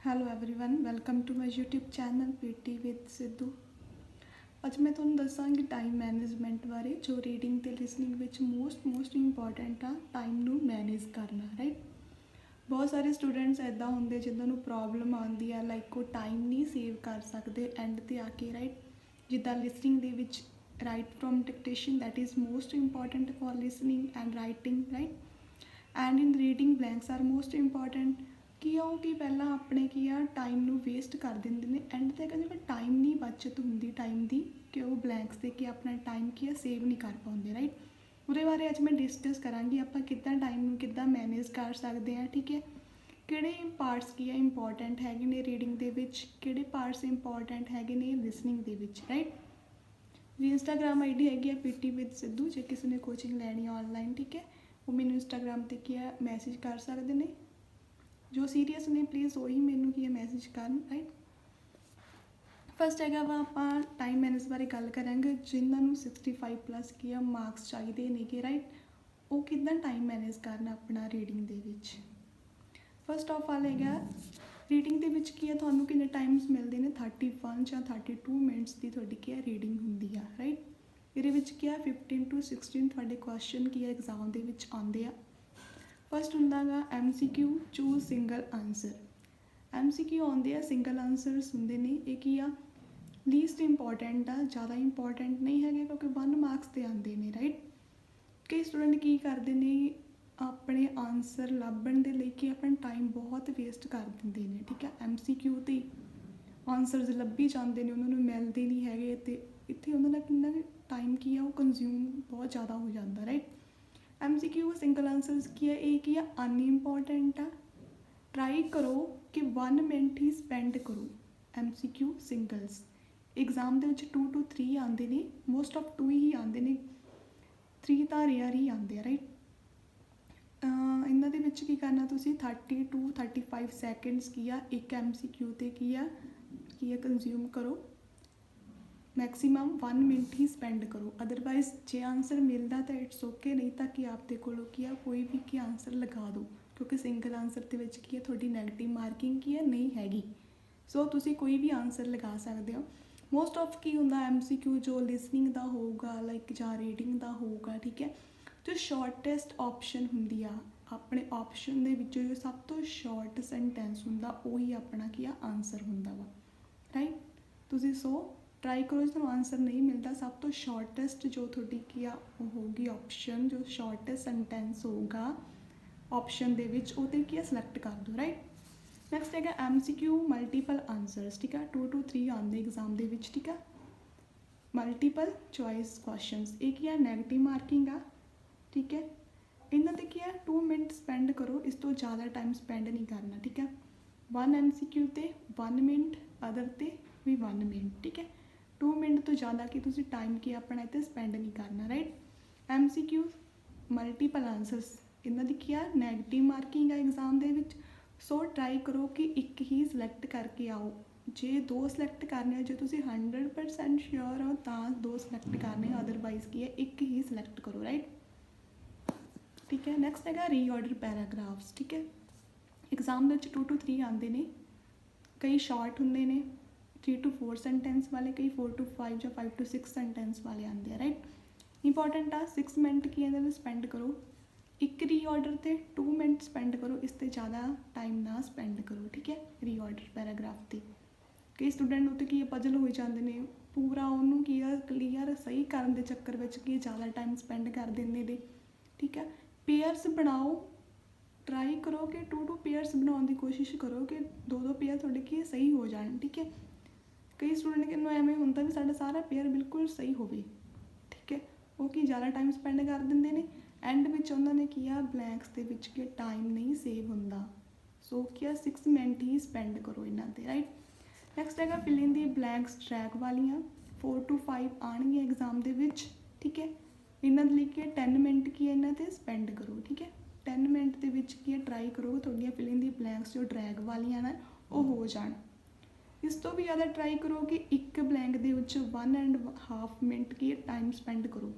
Hello everyone welcome to my YouTube channel PT with Sidhu. ਅੱਜ ਮੈਂ ਤੁਹਾਨੂੰ ਦੱਸਾਂਗੀ ਟਾਈਮ ਮੈਨੇਜਮੈਂਟ ਬਾਰੇ, ਜੋ ਰੀਡਿੰਗ ਤੇ ਲਿਸਨਿੰਗ ਵਿੱਚ ਮੋਸਟ ਇੰਪੋਰਟੈਂਟ ਆ ਟਾਈਮ ਨੂੰ ਮੈਨੇਜ ਕਰਨਾ, ਰਾਈਟ। ਬਹੁਤ ਸਾਰੇ ਸਟੂਡੈਂਟਸ ਇੱਦਾਂ ਹੁੰਦੇ ਜਿਨ੍ਹਾਂ ਨੂੰ ਪ੍ਰੋਬਲਮ ਆਉਂਦੀ ਆ, ਲਾਈਕ ਉਹ ਟਾਈਮ ਨਹੀਂ ਸੇਵ ਕਰ ਸਕਦੇ ਐਂਡ 'ਤੇ ਆ ਕੇ, ਰਾਈਟ। ਜਿੱਦਾਂ ਲਿਸਨਿੰਗ ਦੇ ਵਿੱਚ write from dictation, that is most important for listening and writing, right. And in reading blanks are most important. ਕੀ ਆ ਉਹ ਕਿ ਪਹਿਲਾਂ ਆਪਣੇ ਕੀ ਆ ਟਾਈਮ ਨੂੰ ਵੇਸਟ ਕਰ ਦਿੰਦੇ ਨੇ, ਐਂਡ 'ਤੇ ਕਹਿੰਦੇ ਟਾਈਮ ਨਹੀਂ ਬਚਤ ਹੁੰਦੀ ਟਾਈਮ ਦੀ, ਕਿ ਉਹ ਬਲੈਂਕਸ 'ਤੇ ਕਿ ਆਪਣਾ ਟਾਈਮ ਕੀ ਆ ਸੇਵ ਨਹੀਂ ਕਰ ਪਾਉਂਦੇ, ਰਾਈਟ। ਉਹਦੇ ਬਾਰੇ ਅੱਜ ਮੈਂ ਡਿਸਕਸ ਕਰਾਂਗੀ ਆਪਾਂ ਕਿੱਦਾਂ ਟਾਈਮ ਨੂੰ ਕਿੱਦਾਂ ਮੈਨੇਜ ਕਰ ਸਕਦੇ ਹਾਂ, ਠੀਕ ਹੈ। ਕਿਹੜੇ ਪਾਰਟਸ ਕੀ ਆ ਇੰਪੋਰਟੈਂਟ ਹੈਗੇ ਨੇ ਰੀਡਿੰਗ ਦੇ ਵਿੱਚ, ਕਿਹੜੇ ਪਾਰਟਸ ਇੰਪੋਰਟੈਂਟ ਹੈਗੇ ਨੇ ਲਿਸਨਿੰਗ ਦੇ ਵਿੱਚ, ਰਾਈਟ। ਮੇਰੀ ਇੰਸਟਾਗ੍ਰਾਮ ਆਈਡੀ ਹੈਗੀ ਆ ਪੀਟੀ ਵਿਦ ਸਿੱਧੂ। ਜੇ ਕਿਸੇ ਨੇ ਕੋਚਿੰਗ ਲੈਣੀ ਆਨਲਾਈਨ, ਠੀਕ ਹੈ, ਉਹ ਮੈਨੂੰ ਇੰਸਟਾਗ੍ਰਾਮ 'ਤੇ ਕੀ ਆ ਮੈਸੇਜ ਕਰ ਸਕਦੇ ਨੇ। ਜੋ ਸੀਰੀਅਸ ਨੇ ਪਲੀਜ਼ ਉਹੀ ਮੈਨੂੰ ਕੀ ਹੈ ਮੈਸੇਜ ਕਰਨ, ਰਾਈਟ। ਫਸਟ ਹੈਗਾ ਵਾ ਆਪਾਂ ਟਾਈਮ ਮੈਨੇਜ ਬਾਰੇ ਗੱਲ ਕਰਾਂਗੇ। ਜਿਨ੍ਹਾਂ ਨੂੰ 65+ ਕੀ ਆ ਮਾਰਕਸ ਚਾਹੀਦੇ ਨੇਗੇ, ਰਾਈਟ, ਉਹ ਕਿੱਦਾਂ ਟਾਈਮ ਮੈਨੇਜ ਕਰਨਾ ਆਪਣਾ ਰੀਡਿੰਗ ਦੇ ਵਿੱਚ। ਫਸਟ ਆਫ ਆਲ ਹੈਗਾ ਰੀਡਿੰਗ ਦੇ ਵਿੱਚ ਕੀ ਆ ਤੁਹਾਨੂੰ ਕਿੰਨੇ ਟਾਈਮਸ ਮਿਲਦੇ ਨੇ, 31 ਜਾਂ 32 ਮਿੰਟਸ ਦੀ ਤੁਹਾਡੀ ਕੀ ਆ ਰੀਡਿੰਗ ਹੁੰਦੀ ਆ, ਰਾਈਟ। ਇਹਦੇ ਵਿੱਚ ਕੀ ਆ 15 to 16 ਤੁਹਾਡੇ ਕੁਐਸਚਨ ਕੀ ਆ ਐਗਜ਼ਾਮ ਦੇ ਵਿੱਚ ਆਉਂਦੇ ਆ। ਫਸਟ ਹੁੰਦਾ ਗਾ MCQ, choose single answer. MCQ ਆਉਂਦੇ ਆ, ਸਿੰਗਲ ਆਨਸਰਸ ਹੁੰਦੇ ਨੇ। ਇਹ ਕੀ ਆ ਲੀਸਟ ਇੰਪੋਰਟੈਂਟ ਆ, ਜ਼ਿਆਦਾ ਇੰਪੋਰਟੈਂਟ ਨਹੀਂ ਹੈਗੇ ਕਿਉਂਕਿ 1 ਮਾਰਕਸ 'ਤੇ ਆਉਂਦੇ ਨੇ, ਰਾਈਟ। ਕਈ ਸਟੂਡੈਂਟ ਕੀ ਕਰਦੇ ਨੇ ਆਪਣੇ ਆਨਸਰ ਲੱਭਣ ਦੇ ਲਈ ਕਿ ਆਪਣਾ ਟਾਈਮ ਬਹੁਤ ਵੇਸਟ ਕਰ ਦਿੰਦੇ ਨੇ, ਠੀਕ ਹੈ। MCQ 'ਤੇ ਆਨਸਰਸ ਲੱਭੀ ਜਾਂਦੇ ਨੇ, ਉਹਨਾਂ ਨੂੰ ਮਿਲਦੇ ਨਹੀਂ ਹੈਗੇ, ਅਤੇ ਇੱਥੇ ਉਹਨਾਂ ਦਾ ਕਿੰਨਾ ਟਾਈਮ ਕੀ ਆ ਉਹ ਕੰਜ਼ਿਊਮ ਬਹੁਤ ਜ਼ਿਆਦਾ ਹੋ ਜਾਂਦਾ, ਰਾਈਟ। MCQ ਸਿੰਗਲ ਆਨਸਰਸ ਕੀ ਆ, ਇਹ ਕੀ ਆ ਅਨਇੰਪੋਰਟੈਂਟ ਆ। ਟਰਾਈ ਕਰੋ ਕਿ 1 ਮਿੰਟ ਹੀ ਸਪੈਂਡ ਕਰੋ। MCQ ਸਿੰਗਲਸ ਐਗਜ਼ਾਮ ਦੇ ਵਿੱਚ 2 to 3 ਆਉਂਦੇ ਨੇ, ਮੋਸਟ ਆਫ 2 ਹੀ ਆਉਂਦੇ ਨੇ, 3 ਤਾਂ ਰੇਅਰ ਹੀ ਆਉਂਦੇ ਆ, ਰਾਈਟ। ਇਹਨਾਂ ਦੇ ਵਿੱਚ ਕੀ ਕਰਨਾ ਤੁਸੀਂ 30 to 35 ਸੈਕਿੰਡਸ ਕੀ ਆ ਇੱਕ MCQ 'ਤੇ ਕੀ ਆ ਕੰਜ਼ਿਊਮ ਕਰੋ। ਮੈਕਸੀਮਮ 1 ਮਿੰਟ ਹੀ ਸਪੈਂਡ ਕਰੋ। ਅਦਰਵਾਈਜ਼ ਜੇ ਆਨਸਰ ਮਿਲਦਾ ਤਾਂ ਇਟਸ ਓਕੇ, ਨਹੀਂ ਤਾਂ ਕਿ ਆਪਦੇ ਕੋਲੋਂ ਕੀ ਆ ਕੋਈ ਵੀ ਕੀ ਆਨਸਰ ਲਗਾ ਦਿਓ, ਕਿਉਂਕਿ ਸਿੰਗਲ ਆਨਸਰ ਦੇ ਵਿੱਚ ਕੀ ਆ ਤੁਹਾਡੀ ਨੈਗੇਟਿਵ ਮਾਰਕਿੰਗ ਕੀ ਆ ਨਹੀਂ ਹੈਗੀ। ਸੋ ਤੁਸੀਂ ਕੋਈ ਵੀ ਆਨਸਰ ਲਗਾ ਸਕਦੇ ਹੋ। ਮੋਸਟ ਆਫ ਕੀ ਹੁੰਦਾ MCQ ਜੋ ਲਿਸਨਿੰਗ ਦਾ ਹੋਊਗਾ ਲਾਈਕ ਜਾਂ ਰੀਡਿੰਗ ਦਾ ਹੋਊਗਾ, ਠੀਕ ਹੈ, ਜੋ ਸ਼ਾਰਟੈਸਟ ਆਪਸ਼ਨ ਹੁੰਦੀ ਆ ਆਪਣੇ ਆਪਸ਼ਨ ਦੇ ਵਿੱਚ ਜੋ ਸਭ ਤੋਂ ਸ਼ਾਰਟ ਸੈਂਟੈਂਸ ਹੁੰਦਾ ਉਹੀ ਆਪਣਾ ਕੀ ਆ ਆਨਸਰ ਹੁੰਦਾ ਵਾ, ਰਾਈਟ। ਤੁਸੀਂ ਸੋ ਟਰਾਈ ਕਰੋ, ਜੇ ਤੁਹਾਨੂੰ ਆਨਸਰ ਨਹੀਂ ਮਿਲਦਾ ਸਭ ਤੋਂ ਸ਼ਾਰਟੈਸਟ ਜੋ ਤੁਹਾਡੀ ਕੀ ਆ ਉਹ ਹੋਊਗੀ ਆਪਸ਼ਨ, ਜੋ ਸ਼ਾਰਟੈਸਟ ਸੈਂਟੈਂਸ ਹੋਊਗਾ ਆਪਸ਼ਨ ਦੇ ਵਿੱਚ ਉਹ 'ਤੇ ਕੀ ਆ ਸਿਲੈਕਟ ਕਰ ਦਿਓ, ਰਾਈਟ। ਨੈਕਸਟ ਹੈਗਾ MCQ ਮਲਟੀਪਲ ਆਨਸਰਸ, ਠੀਕ ਆ, 2 to 3 ਆਉਂਦੇ ਐਗਜ਼ਾਮ ਦੇ ਵਿੱਚ, ਠੀਕ ਆ। ਮਲਟੀਪਲ ਚੋਇਸ ਕੁਐਸਚਨਸ, ਇਹ ਕੀ ਆ ਨੈਗੇਟਿਵ ਮਾਰਕਿੰਗ ਆ, ਠੀਕ ਹੈ। ਇਹਨਾਂ 'ਤੇ ਕੀ ਆ 2 ਮਿੰਟ ਸਪੈਂਡ ਕਰੋ, ਇਸ ਤੋਂ ਜ਼ਿਆਦਾ ਟਾਈਮ ਸਪੈਂਡ ਨਹੀਂ ਕਰਨਾ, ਠੀਕ ਹੈ। 1 MCQ 'ਤੇ 1 ਮਿੰਟ, ਅਦਰ 'ਤੇ ਵੀ 1 ਮਿੰਟ, ਠੀਕ ਹੈ। 2 ਮਿੰਟ ਤੋਂ ਜ਼ਿਆਦਾ ਕਿ ਤੁਸੀਂ ਟਾਈਮ ਕੀ ਆਪਣਾ ਇੱਥੇ ਸਪੈਂਡ ਨਹੀਂ ਕਰਨਾ, ਰਾਈਟ। MCQ ਮਲਟੀਪਲ ਆਨਸਰਸ, ਇਹਨਾਂ ਦੀ ਕੀ ਆ ਨੈਗੇਟਿਵ ਮਾਰਕਿੰਗ ਆ ਐਗਜ਼ਾਮ ਦੇ ਵਿੱਚ। ਸੋ ਟਰਾਈ ਕਰੋ ਕਿ ਇੱਕ ਹੀ ਸਿਲੈਕਟ ਕਰਕੇ ਆਓ। ਜੇ 2 ਸਿਲੈਕਟ ਕਰਨੇ ਆ, ਜੇ ਤੁਸੀਂ 100% ਸ਼ਿਓਰ ਹੋ ਤਾਂ 2 ਸਿਲੈਕਟ ਕਰਨੇ, ਅਦਰਵਾਈਜ਼ ਕੀ ਹੈ ਇੱਕ ਹੀ ਸਿਲੈਕਟ ਕਰੋ, ਰਾਈਟ, ਠੀਕ ਹੈ। ਨੈਕਸਟ ਹੈਗਾ ਰੀਆਰਡਰ ਪੈਰਾਗ੍ਰਾਫਸ, ਠੀਕ ਹੈ। ਐਗਜ਼ਾਮ ਦੇ ਵਿੱਚ 2 to 3 ਆਉਂਦੇ ਨੇ, ਕਈ ਸ਼ਾਰਟ ਹੁੰਦੇ ਨੇ 3 to 4 ਸੈਂਟੈਂਸ ਵਾਲੇ, ਕਈ 4 to 5 ਜਾਂ 5 to 6 ਸੈਂਟੈਂਸ ਵਾਲੇ ਆਉਂਦੇ ਆ, ਰਾਈਟ। ਇੰਪੋਰਟੈਂਟ ਆ 6 ਮਿੰਟ ਕੀ ਇਹਦੇ ਵਿੱਚ ਸਪੈਂਡ ਕਰੋ। ਇੱਕ ਰੀਆਰਡਰ 'ਤੇ 2 ਮਿੰਟ ਸਪੈਂਡ ਕਰੋ, ਇਸ 'ਤੇ ਜ਼ਿਆਦਾ ਟਾਈਮ ਨਾ ਸਪੈਂਡ ਕਰੋ, ਠੀਕ ਹੈ। ਰੀਆਰਡਰ ਪੈਰਾਗ੍ਰਾਫ 'ਤੇ ਕਈ ਸਟੂਡੈਂਟ ਉੱਤੇ ਕੀ ਪਜ਼ਲ ਹੋ ਜਾਂਦੇ ਨੇ, ਪੂਰਾ ਉਹਨੂੰ ਕੀ ਆ ਕਲੀਅਰ ਸਹੀ ਕਰਨ ਦੇ ਚੱਕਰ ਵਿੱਚ ਕੀ ਜ਼ਿਆਦਾ ਟਾਈਮ ਸਪੈਂਡ ਕਰ ਦਿੰਦੇ ਨੇ, ਠੀਕ ਹੈ। ਪੇਅਰਸ ਬਣਾਓ, ਟਰਾਈ ਕਰੋ ਕਿ 2 ਪੇਅਰਸ ਬਣਾਉਣ ਦੀ ਕੋਸ਼ਿਸ਼ ਕਰੋ ਕਿ 2 ਪੇਅਰ ਤੁਹਾਡੇ ਕੀ ਸਹੀ ਹੋ ਜਾਣ, ਠੀਕ ਹੈ। ਕਈ ਸਟੂਡੈਂਟ ਨੂੰ ਐਵੇਂ ਹੁੰਦਾ ਵੀ ਸਾਡਾ ਸਾਰਾ ਪੇਅਰ ਬਿਲਕੁਲ ਸਹੀ ਹੋਵੇ, ਠੀਕ ਹੈ, ਉਹ ਕੀ ਜ਼ਿਆਦਾ ਟਾਈਮ ਸਪੈਂਡ ਕਰ ਦਿੰਦੇ ਨੇ, ਐਂਡ ਵਿੱਚ ਉਹਨਾਂ ਨੇ ਕੀ ਆ ਬਲੈਂਕਸ ਦੇ ਵਿੱਚ ਕਿ ਟਾਈਮ ਨਹੀਂ ਸੇਵ ਹੁੰਦਾ। ਸੋ ਕੀ ਆ 6 ਮਿੰਟ ਹੀ ਸਪੈਂਡ ਕਰੋ ਇਹਨਾਂ 'ਤੇ, ਰਾਈਟ। ਨੈਕਸਟ ਹੈਗਾ ਫਿਲ ਇਨ ਦੀ ਬਲੈਂਕਸ ਟਰੈਕ ਵਾਲੀਆਂ, 4 to 5 ਆਉਣਗੀਆਂ ਐਗਜ਼ਾਮ ਦੇ ਵਿੱਚ, ਠੀਕ ਹੈ। ਇਹਨਾਂ ਦੇ ਲਈ ਕੀ 10 ਮਿੰਟ ਕੀ ਇਹਨਾਂ 'ਤੇ ਸਪੈਂਡ ਕਰੋ, ਠੀਕ ਹੈ। 10 ਮਿੰਟ ਦੇ ਵਿੱਚ ਕੀ ਟਰਾਈ ਕਰੋ ਤੁਹਾਡੀਆਂ ਫਿਲ ਇਨ ਦੀ ਬਲੈਂਕਸ ਜੋ ਡਰੈਗ ਵਾਲੀਆਂ ਨੇ ਉਹ ਹੋ ਜਾਣ। ਇਸ ਤੋਂ ਵੀ ਜ਼ਿਆਦਾ ਟਰਾਈ ਕਰੋ ਕਿ ਇੱਕ ਬਲੈਂਕ ਦੇ ਵਿੱਚ 1.5 ਮਿੰਟ ਕੀ ਟਾਈਮ ਸਪੈਂਡ ਕਰੋ,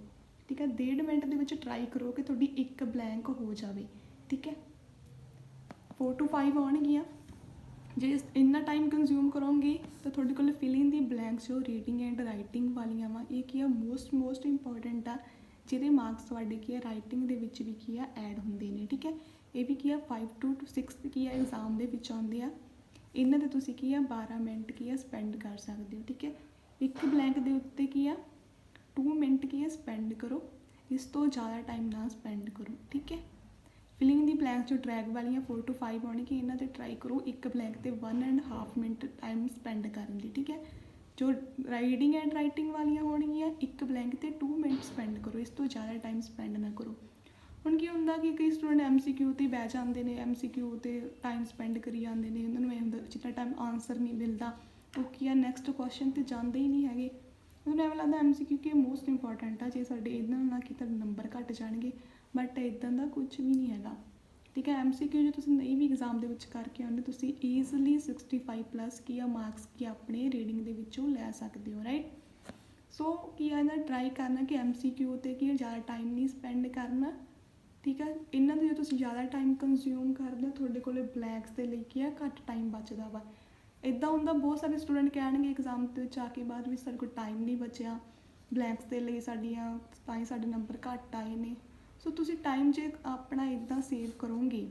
ਠੀਕ ਹੈ। 1.5 ਮਿੰਟ ਦੇ ਵਿੱਚ ਟਰਾਈ ਕਰੋ ਕਿ ਤੁਹਾਡੀ ਇੱਕ ਬਲੈਂਕ ਹੋ ਜਾਵੇ, ਠੀਕ ਹੈ। 4 to 5 ਆਉਣਗੀਆਂ, जे इन्ना टाइम कंज्यूम करोगे तो थोड़े को फिलिंग दी ब्लैंक्स जो रीडिंग एंड राइटिंग वालियां वा ये की मोस्ट इंपॉर्टेंट आ जिहदे मार्क्स तुहाडे की राइटिंग दे विच भी की ऐड होंदे ने। ठीक है, ये भी की 5 to 6 की एग्जाम दे विच आउंदे आ। इन्हां दे तुसीं की 12 मिनट की स्पेंड कर सकते हो। ठीक है, एक ब्लैंक दे उत्ते की 2 मिनट की स्पेंड करो, इस तो ज़्यादा टाइम ना स्पेंड करो। ठीक है, फिलिंग दी ब्लैंक जो ड्रैग वाली 4 to 5 आने इन्हां ते ट्राई करो एक ब्लैंक ते 1.5 मिनट टाइम स्पेंड करन दी। ठीक है, जो रीडिंग एंड राइटिंग वाली होणगियां एक ब्लैंक ते 2 मिनट स्पेंड करो, इस तो ज़्यादा टाइम स्पेंड ना करो। हुण की हुंदा कि कई स्टूडेंट MCQ ते बह जाते हैं, MCQ ते टाइम स्पेंड करी जाते हैं, उन्होंने हुंदा जितना टाइम आंसर नहीं मिलता वो की नैक्सट क्वेश्चन ते जाते ही नहीं है। उन्होंने एवं लगता MCQ कि मोस्ट इंपॉर्टेंट आ, जे साडे इहदे नाल कि नंबर घट जाएंगे, बट इदां दा कुछ भी नहीं है। ठीक है, MCQ जो तुसीं नहीं भी एग्जाम दे विच करके आउंदे तुसीं ईजली 65+ की मार्क्स की अपने रीडिंग दे विचों लै सकते हो। राइट, सो की इहदा ट्राई करना कि MCQ ते की ज़्यादा टाइम नहीं स्पेंड करना। ठीक है, इन्हां दे जो तुसीं ज़्यादा टाइम कंज्यूम करदे तुहाडे कोल ब्लैंक्स दे लई की घट टाइम बचदा वा। इदां हुंदा बहुत सारे स्टूडेंट कहणगे एग्जाम ते आके बाद भी साडे कोल टाइम नहीं बचिया ब्लैंक्स दे लई, साडियां तां साडे नंबर घट आए ने। सो तुसीं टाइम जे अपना इदां सेव करोगे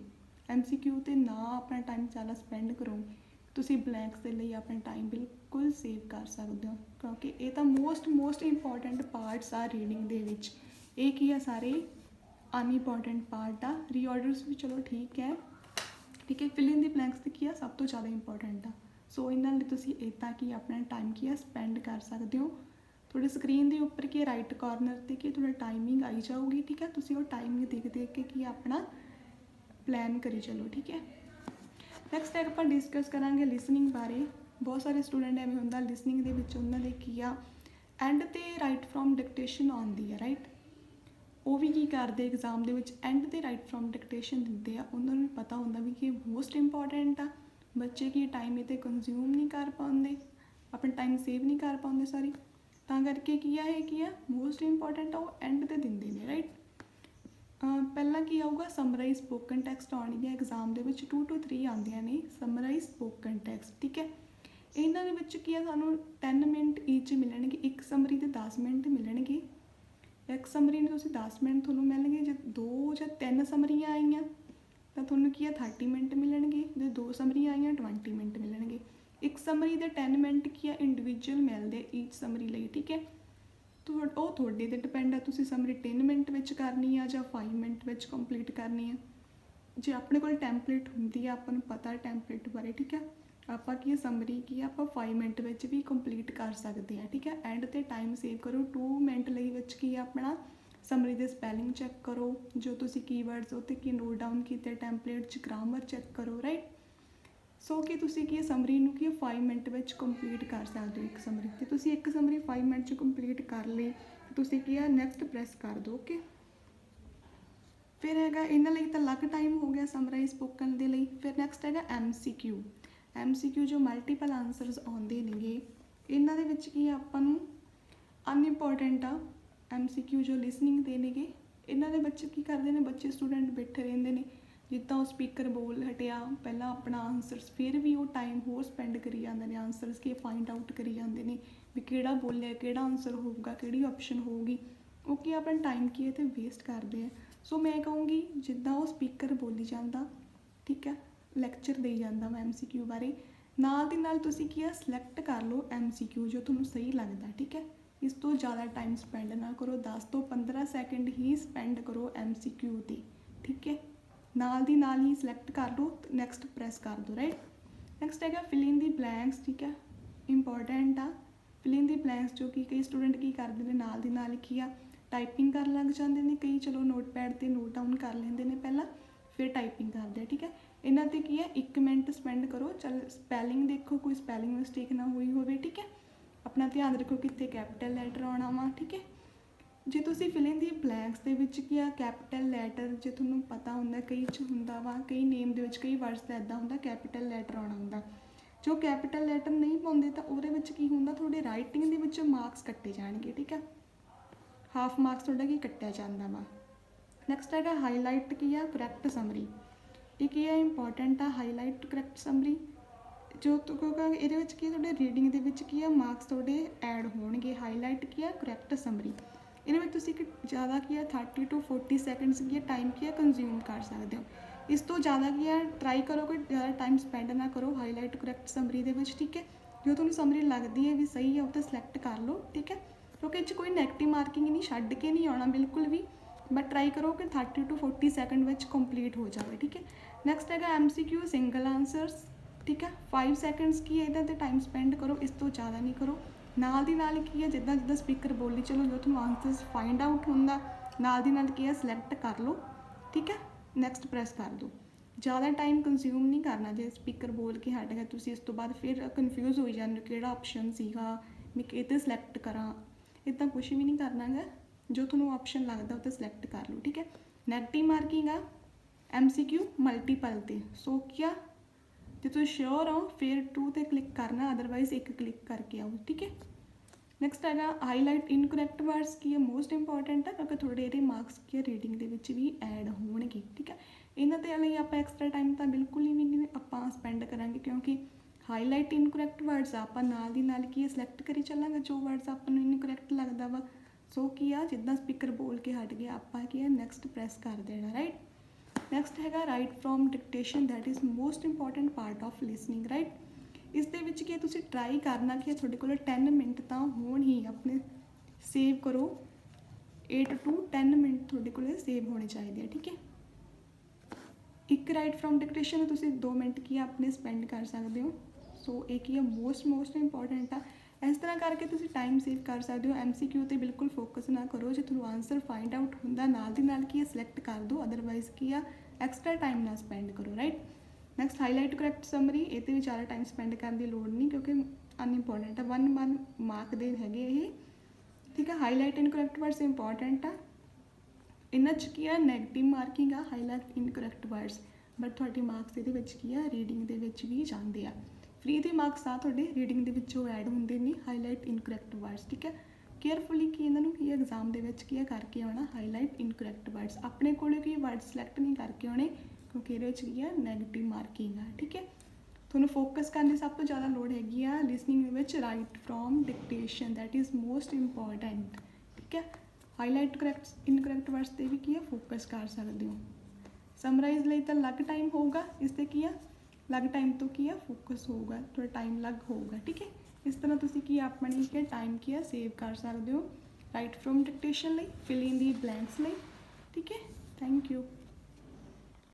MCQ ते ना अपना टाइम ज़्यादा स्पेंड करोगे, तुसीं ब्लैंक्स दे लई अपना टाइम बिल्कुल सेव कर सकते हो, क्योंकि ये तो मोस्ट इंपॉर्टेंट पार्ट्स आ रीडिंग दे विच। ये की है सारे अनइंपॉर्टेंट पार्ट आ, रीऑर्डर्स भी चलो ठीक है। ठीक है, फिलिंग दी ब्लैंक्स की है सब तो ज़्यादा इंपॉर्टेंट आ। सो इन्हां लई तुसीं इदां की अपना टाइम की स्पेंड कर सकते हो। थोड़े स्क्रीन के उपर की राइट कॉर्नर से कि थोड़ा टाइमिंग आई जाऊगी। ठीक है, तुसीं वो टाइमिंग देख के कि अपना प्लान करी चलो। ठीक है, नैक्सट है आप डिस्कस करांगे लिसनिंग बारे। बहुत सारे स्टूडेंट एवं होंदा लिसनिंग दे विच उन्हां दे की एंड ते राइट फ्रॉम डिक्टेशन आउंदी है। राइट, वो भी की करते एग्जाम दे विच एंड ते राइट फ्रॉम डिक्टेशन दिंदे आ, उन्होंने पता होंदा भी कि मोस्ट इंपॉर्टेंट आ। बच्चे की टाइम इते कंज्यूम नहीं कर पाते, अपना टाइम सेव नहीं कर पाते सॉरी, तां करके की है मोस्ट इंपॉर्टेंट आ वो एंड ते दिंदे ने। राइट, पहला की आऊगा समराइज स्पोकन टैक्सट आउणगी एग्जाम दे विच 2 to 3 आंदियां ने समराइज स्पोकन टैक्सट। ठीक है, इन्हां दे विच की है सानूं 10 मिनट ईच मिलणगे, एक समरी दे 10 मिनट मिलणगे। एक समरी ने तुसीं 10 मिनट तुहानूं मिलणगे, जे 2 ਜਾਂ 3 समरियां आईयां ਤਾਂ ਤੁਹਾਨੂੰ ਕੀ 30 ਮਿੰਟ ਮਿਲਣਗੇ, ਜੇ 2 ਸਮਰੀਆਂ ਆਈਆਂ 20 ਮਿੰਟ ਮਿਲਣਗੇ। ਇੱਕ ਸਮਰੀ ਦੇ 10 ਮਿੰਟ ਕੀ ਇੰਡੀਵਿਜੂਅਲ ਮਿਲਦੇ ਈਚ ਸਮਰੀ ਲਈ। ਠੀਕ ਹੈ, ਉਹ ਤੁਹਾਡੇ ਤੇ ਡਿਪੈਂਡ ਆ, ਤੁਸੀਂ ਸਮਰੀ 10 ਮਿੰਟ ਵਿੱਚ ਕਰਨੀ ਆ ਜਾਂ 5 ਮਿੰਟ ਵਿੱਚ ਕੰਪਲੀਟ ਕਰਨੀ ਆ। ਜੇ ਆਪਣੇ ਕੋਲ ਟੈਂਪਲੇਟ ਹੁੰਦੀ ਆ, ਆਪਾਂ ਨੂੰ ਪਤਾ ਟੈਂਪਲੇਟ ਬਾਰੇ। ਠੀਕ ਹੈ, ਆਪਾਂ ਕੀ ਸਮਰੀ ਕੀ ਆਪਾਂ 5 ਮਿੰਟ ਵਿੱਚ ਵੀ ਕੰਪਲੀਟ ਕਰ ਸਕਦੇ ਆ। ਠੀਕ ਹੈ, ਐਂਡ ਤੇ ਟਾਈਮ ਸੇਵ ਕਰੋ 2 ਮਿੰਟ ਲਈ ਵਿੱਚ ਕੀ ਆਪਣਾ ਸਮਰੀ ਦੇ ਸਪੈਲਿੰਗ ਚੈੱਕ ਕਰੋ, ਜੋ ਤੁਸੀਂ ਕੀਵਰਡਸ ਉੱਤੇ ਕੀ ਨੋਟ ਡਾਊਨ ਕੀਤੇ ਟੈਂਪਲੇਟ 'ਚ ਗ੍ਰਾਮਰ ਚੈੱਕ ਕਰੋ। ਰਾਈਟ, सो कि तुसी की समरी नूं की 5 मिनट में कंप्लीट कर सकते हो। एक समरी तो तुसी एक समरी 5 मिनट कंप्लीट कर ली, तुसी की नैक्सट प्रैस कर दो। ओके, फिर है इन्हां लई तां अलग टाइम हो गया समराइज स्पोकन दे लई। फिर नैक्सट है MCQ जो मल्टीपल आंसरस आउंदे नेगे, इन्हां दे विच की आपां नूं अनइंपॉर्टेंट आ MCQ जो लिसनिंग दे नेगे। इन्हां दे बच्चे की करदे ने, बच्चे स्टूडेंट बैठे रहिंदे ने, जिद्दां वो स्पीकर बोल हटिया पहला अपना आंसरस, फिर भी वो टाइम होर स्पेंड करी जाते हैं आंसरस के फाइंड आउट करी जाते हैं भी किहड़ा बोलिया किहड़ा आंसर होगा, किहड़ी ऑप्शन होगी। वो की अपना टाइम की है तो वेस्ट करते हैं। सो मैं कहूँगी जिद्दां वो स्पीकर बोली जाता, ठीक है, लैक्चर दे जाता मैं MCQ बारे, नाल दी नाल तुसी की है सिलैक्ट कर लो MCQ जो तुहानूं सही लगता। ठीक है, इस तो ज़्यादा टाइम स्पेंड ना करो, 10 to 15 सैकेंड ही स्पेंड करो MCQ ते। ठीक है, नाल दी नाल ही सिलैक्ट कर लो, नैक्सट प्रैस कर दो। राइट, नैक्सट है फिल इन दी ब्लैंक्स। ठीक है, इंपॉर्टेंट आ फिल इन दी ब्लैंक्स, जो कि कई स्टूडेंट की करते हैं नाल दी नाल की टाइपिंग कर लग जाते हैं, कई चलो नोटपैड ते नोट डाउन कर लेंगे ने पहला, फिर टाइपिंग करते हैं। ठीक है, इन्हां ते की 1 मिनट स्पेंड करो, चल स्पैलिंग देखो कोई स्पैलिंग मिस्टेक ना हुई होवे। ठीक है, अपना ध्यान रखो कितने कैपिटल लैटर आना वा। ठीक है, जे तुसी फिल इन दी ब्लैंक्स दे विच की कैपिटल लैटर जे तुहानूं पता हुंदा, कई च हुंदा वा, कई नेम दे विच कई वर्ड्स दा इदां हुंदा कैपिटल लैटर आउणा हुंदा, जो कैपिटल लैटर नहीं पाउंदे तां उहदे विच की हुंदा थोड़े राइटिंग दे विच मार्क्स कट्टे जाणगे। ठीक है, हाफ मार्क्स तुहाडा की कट्टिया जांदा वा। नैक्सट है हाईलाइट की करैक्ट समरी, ये की है इंपॉर्टेंट आ हाईलाइट करैक्ट समरी। ਜੋ ਕਿਉਂਕਿ ਇਹਦੇ ਵਿੱਚ ਕੀ ਤੁਹਾਡੇ ਰੀਡਿੰਗ ਦੇ ਵਿੱਚ ਕੀ ਆ ਮਾਰਕਸ ਤੁਹਾਡੇ ਐਡ ਹੋਣਗੇ। ਹਾਈਲਾਈਟ ਕੀ ਆ ਕਰੈਕਟ ਸਮਰੀ, ਇਹਦੇ ਵਿੱਚ ਤੁਸੀਂ ਜ਼ਿਆਦਾ ਕੀ ਆ 30 to 40 ਸੈਕਿੰਡਸ ਕੀ ਟਾਈਮ ਕੀ ਆ ਕੰਜ਼ਿਊਮ ਕਰ ਸਕਦੇ ਹੋ। ਇਸ ਤੋਂ ਜ਼ਿਆਦਾ ਕੀ ਆ ਟਰਾਈ ਕਰੋ ਕਿ ਜ਼ਿਆਦਾ ਟਾਈਮ ਸਪੈਂਡ ਨਾ ਕਰੋ ਹਾਈਲਾਈਟ ਕਰੈਕਟ ਸਮਰੀ ਦੇ ਵਿੱਚ, ਠੀਕ ਹੈ। ਜੋ ਤੁਹਾਨੂੰ ਸਮਰੀ ਲੱਗਦੀ ਹੈ ਵੀ ਸਹੀ ਹੈ ਉਹ ਤਾਂ ਸਿਲੈਕਟ ਕਰ ਲਓ, ਠੀਕ ਹੈ, ਕਿਉਂਕਿ ਇਹ 'ਚ ਕੋਈ ਨੈਗੇਟਿਵ ਮਾਰਕਿੰਗ ਨਹੀਂ, ਛੱਡ ਕੇ ਨਹੀਂ ਆਉਣਾ ਬਿਲਕੁਲ ਵੀ, ਬਟ ਟਰਾਈ ਕਰੋ ਕਿ 30 to 40 ਸੈਕਿੰਡ ਵਿੱਚ ਕੰਪਲੀਟ ਹੋ ਜਾਵੇ, ਠੀਕ ਹੈ। ਨੈਕਸਟ ਹੈਗਾ MCQ ਸਿੰਗਲ ਆਨਸਰਸ, ਠੀਕ ਹੈ। 5 ਸੈਕਿੰਡਸ ਕੀ ਹੈ ਇਹਦਾ 'ਤੇ ਟਾਈਮ ਸਪੈਂਡ ਕਰੋ, ਇਸ ਤੋਂ ਜ਼ਿਆਦਾ ਨਹੀਂ ਕਰੋ। ਨਾਲ ਦੀ ਨਾਲ ਕੀ ਹੈ ਜਿੱਦਾਂ ਜਿੱਦਾਂ ਸਪੀਕਰ ਬੋਲੀ ਚਲੋ, ਜੋ ਤੁਹਾਨੂੰ ਆਨਸਰਸ ਫਾਈਂਡ ਆਊਟ ਹੁੰਦਾ ਨਾਲ ਦੀ ਨਾਲ ਕੀ ਹੈ ਸਿਲੈਕਟ ਕਰ ਲਓ, ਠੀਕ ਹੈ। ਨੈਕਸਟ ਪ੍ਰੈਸ ਕਰ ਦਿਓ। ਜ਼ਿਆਦਾ ਟਾਈਮ ਕੰਜ਼ਿਊਮ ਨਹੀਂ ਕਰਨਾ। ਜੇ ਸਪੀਕਰ ਬੋਲ ਕੇ ਹਟ ਗਿਆ ਤੁਸੀਂ ਇਸ ਤੋਂ ਬਾਅਦ ਫਿਰ ਕਨਫਿਊਜ਼ ਹੋਈ ਜਾਂਦੇ ਹੋ ਕਿਹੜਾ ਆਪਸ਼ਨ ਸੀਗਾ, ਮੈਂ ਇਹ 'ਤੇ ਸਿਲੈਕਟ ਕਰਾਂ, ਇੱਦਾਂ ਕੁਛ ਵੀ ਨਹੀਂ ਕਰਨਾ ਗਾ। ਜੋ ਤੁਹਾਨੂੰ ਆਪਸ਼ਨ ਲੱਗਦਾ ਉਹ 'ਤੇ ਸਿਲੈਕਟ ਕਰ ਲਓ, ਠੀਕ ਹੈ। ਨੈਗੇਟਿਵ ਮਾਰਕਿੰਗ ਆ MCQ ਮਲਟੀਪਲ 'ਤੇ, ਸੋ ਕੀ ਆ ਜੇ ਤੁਸੀਂ ਸ਼ੋਰ ਹੋ ਫਿਰ 2 'ਤੇ ਕਲਿੱਕ ਕਰਨਾ, ਅਦਰਵਾਈਜ਼ 1 ਕਲਿੱਕ ਕਰਕੇ ਆਓ, ਠੀਕ ਹੈ। ਨੈਕਸਟ ਹੈਗਾ ਹਾਈਲਾਈਟ ਇਨਕਰੈਕਟ ਵਰਡਸ, ਕੀ ਹੈ ਮੋਸਟ ਇੰਪੋਰਟੈਂਟ ਆ ਕਿਉਂਕਿ ਤੁਹਾਡੇ ਇਹਦੇ ਮਾਰਕਸ ਕੀ ਹੈ ਰੀਡਿੰਗ ਦੇ ਵਿੱਚ ਵੀ ਐਡ ਹੋਣਗੇ, ਠੀਕ ਹੈ। ਇਹਨਾਂ ਦੇ ਲਈ ਆਪਾਂ ਐਕਸਟਰਾ ਟਾਈਮ ਤਾਂ ਬਿਲਕੁਲ ਹੀ ਵੀ ਨਹੀਂ ਆਪਾਂ ਸਪੈਂਡ ਕਰਾਂਗੇ, ਕਿਉਂਕਿ ਹਾਈਲਾਈਟ ਇਨਕਰੈਕਟ ਵਰਡਸ ਆਪਾਂ ਨਾਲ ਦੀ ਨਾਲ ਕੀ ਸਿਲੈਕਟ ਕਰੀ ਚੱਲਾਂਗੇ ਜੋ ਵਰਡਸ ਆਪਾਂ ਨੂੰ ਇਨਕਰੈਕਟ ਲੱਗਦਾ ਵਾ। ਸੋ ਕੀ ਆ ਜਿੱਦਾਂ ਸਪੀਕਰ ਬੋਲ ਕੇ ਹਟ ਗਿਆ ਆਪਾਂ ਕੀ ਹੈ ਨੈਕਸਟ ਪ੍ਰੈਸ ਕਰ ਦੇਣਾ, ਰਾਈਟ। ਨੈਕਸਟ ਹੈਗਾ right from dictation, that is most important part of listening, right. ਇਸ ਦੇ ਵਿੱਚ ਕੀ ਤੁਸੀਂ ਟਰਾਈ ਕਰਨਾ ਕਿ ਤੁਹਾਡੇ ਕੋਲ 10 ਮਿੰਟ ਤਾਂ ਹੋਣ ਹੀ, ਆਪਣੇ ਸੇਵ ਕਰੋ 8 to 10 ਮਿੰਟ ਤੁਹਾਡੇ ਕੋਲ ਸੇਵ ਹੋਣੇ ਚਾਹੀਦੇ ਆ, ਠੀਕ ਹੈ। ਇੱਕ ਰਾਈਟ ਫਰੋਮ ਡਿਕਟੇਸ਼ਨ ਤੁਸੀਂ 2 ਮਿੰਟ ਕੀ ਆਪਣੇ ਸਪੈਂਡ ਕਰ ਸਕਦੇ ਹੋ। ਸੋ ਇਹ ਕੀ ਹੈ ਮੋਸਟ ਇੰਪੋਰਟੈਂਟ ਆ। ਇਸ ਤਰ੍ਹਾਂ ਕਰਕੇ ਤੁਸੀਂ ਟਾਈਮ ਸੇਵ ਕਰ ਸਕਦੇ ਹੋ। MCQ 'ਤੇ ਬਿਲਕੁਲ ਫੋਕਸ ਨਾ ਕਰੋ। ਜੇ ਤੁਹਾਨੂੰ ਆਨਸਰ ਫਾਈਂਡ ਆਊਟ ਹੁੰਦਾ ਨਾਲ ਦੀ ਨਾਲ ਕੀ ਹੈ ਸਿਲੈਕਟ ਕਰ ਦਿਓ, ਅਦਰਵਾਈਜ਼ ਕੀ ਆ ਐਕਸਟਰਾ ਟਾਈਮ ਨਾ ਸਪੈਂਡ ਕਰੋ, right. Next highlight correct summary, ਇਹ 'ਤੇ ਵੀ ਜ਼ਿਆਦਾ ਟਾਈਮ ਸਪੈਂਡ ਕਰਨ ਦੀ ਲੋੜ ਨਹੀਂ ਕਿਉਂਕਿ ਅਨਇੰਪੋਰਟੈਂਟ ਆ, 1 ਮਾਰਕ ਦੇ ਹੈਗੇ ਇਹ, ਠੀਕ ਹੈ। ਹਾਈਲਾਈਟ ਇਨਕਰੈਕਟ ਵਰਡਸ ਇੰਪੋਰਟੈਂਟ ਆ, ਇਹਨਾਂ 'ਚ ਕੀ ਆ ਨੈਗੇਟਿਵ ਮਾਰਕਿੰਗ ਆ ਹਾਈਲਾਈਟ ਇਨਕਰੈਕਟ ਵਰਡਸ, ਬਟ ਤੁਹਾਡੇ ਮਾਰਕਸ ਇਹਦੇ ਵਿੱਚ ਕੀ ਆ ਰੀਡਿੰਗ ਦੇ ਵਿੱਚ ਵੀ ਜਾਂਦੇ ਆ। ਫ੍ਰੀ ਦੇ ਮਾਰਕਸ ਆ ਤੁਹਾਡੇ ਰੀਡਿੰਗ ਦੇ ਵਿੱਚੋਂ ਐਡ ਹੁੰਦੇ ਨੇ ਹਾਈਲਾਈਟ ਇਨਕਰੈਕਟ ਵਰਡਸ, ਠੀਕ ਹੈ। ਕੇਅਰਫੁਲੀ ਕੀ ਇਹਨਾਂ ਨੂੰ ਕੀ ਐਗਜ਼ਾਮ ਦੇ ਵਿੱਚ ਕੀ ਕਰਕੇ ਆਉਣਾ ਹਾਈਲਾਈਟ ਇਨਕਰੈਕਟ ਵਰਡਸ, ਆਪਣੇ ਕੋਲ ਕੀ ਵਰਡ ਸਿਲੈਕਟ ਨਹੀਂ ਕਰਕੇ ਆਉਣੇ ਕਿਉਂਕਿ ਇਹਦੇ ਵਿੱਚ ਕੀ ਆ ਨੈਗੇਟਿਵ ਮਾਰਕਿੰਗ ਆ, ਠੀਕ ਹੈ। ਤੁਹਾਨੂੰ ਫੋਕਸ ਕਰਨ ਦੀ ਸਭ ਤੋਂ ਜ਼ਿਆਦਾ ਲੋੜ ਹੈਗੀ ਆ ਲਿਸਨਿੰਗ ਦੇ ਵਿੱਚ write from dictation, that is most important, ਠੀਕ ਹੈ। ਹਾਈਲਾਈਟ ਕਰੈਕਟ ਇਨਕਰੈਕਟ ਵਰਡਸ 'ਤੇ ਵੀ ਕੀ ਆ ਫੋਕਸ ਕਰ ਸਕਦੇ ਹੋ। ਸਮਰਾਈਜ਼ ਲਈ ਤਾਂ ਅਲੱਗ ਟਾਈਮ ਹੋਊਗਾ, ਇਸ 'ਤੇ ਕੀ ਆ ਅਲੱਗ ਟਾਈਮ ਤੋਂ ਕੀ ਆ ਫੋਕਸ ਹੋਊਗਾ, ਥੋੜਾ ਟਾਈਮ ਅਲੱਗ ਹੋਊਗਾ, ਠੀਕ ਹੈ। ਇਸ ਤਰ੍ਹਾਂ ਤੁਸੀਂ ਕੀ ਆਪਣੀ ਕੀ ਟਾਈਮ ਕੀ ਆ ਸੇਵ ਕਰ ਸਕਦੇ ਹੋ ਰਾਈਟ ਫਰੋਮ ਡਿਕਟੇਸ਼ਨ ਲਈ, ਫਿਲ ਇਨ ਦੀ ਬਲੈਂਕਸ ਲਈ, ਠੀਕ ਹੈ। Thank you.